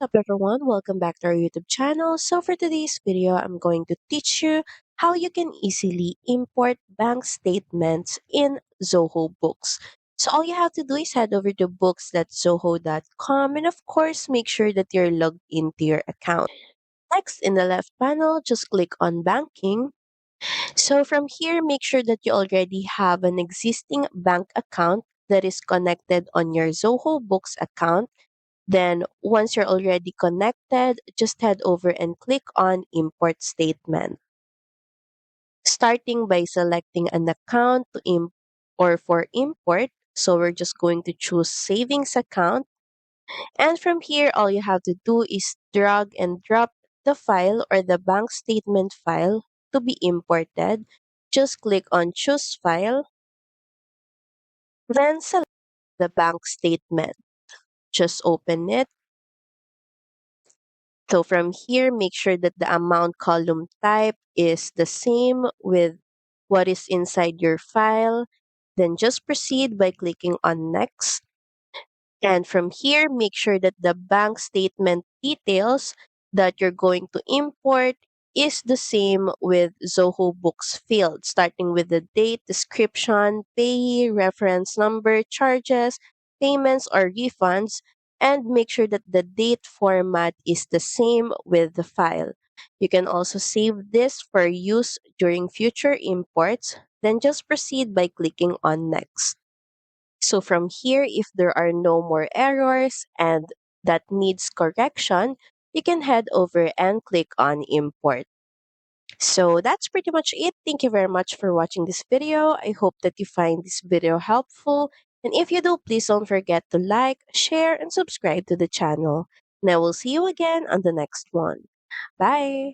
up everyone? Welcome back to our YouTube channel. So for today's video, I'm going to teach you how you can easily import bank statements in Zoho Books. So all you have to do is head over to books.zoho.com and of course make sure that you're logged into your account. Next, in the left panel, just click on banking. So from here, make sure that you already have an existing bank account that is connected on your Zoho Books account. Then, once you're already connected, just head over and click on Import Statement, starting by selecting an account or for import. So we're just going to choose Savings Account. And from here, all you have to do is drag and drop the file or the bank statement file to be imported. Just click on Choose File, then select the bank statement. Just open it. So from here, make sure that the amount column type is the same with what is inside your file. Then just proceed by clicking on next. And from here, make sure that the bank statement details that you're going to import is the same with Zoho Books field, starting with the date, description, payee, reference number, charges, payments or refunds, and make sure that the date format is the same with the file. You can also save this for use during future imports, then just proceed by clicking on next. So from here, if there are no more errors and that needs correction, you can head over and click on import. So that's pretty much it. Thank you very much for watching this video. I hope that you find this video helpful. And if you do, please don't forget to like, share, and subscribe to the channel. And I will see you again on the next one. Bye!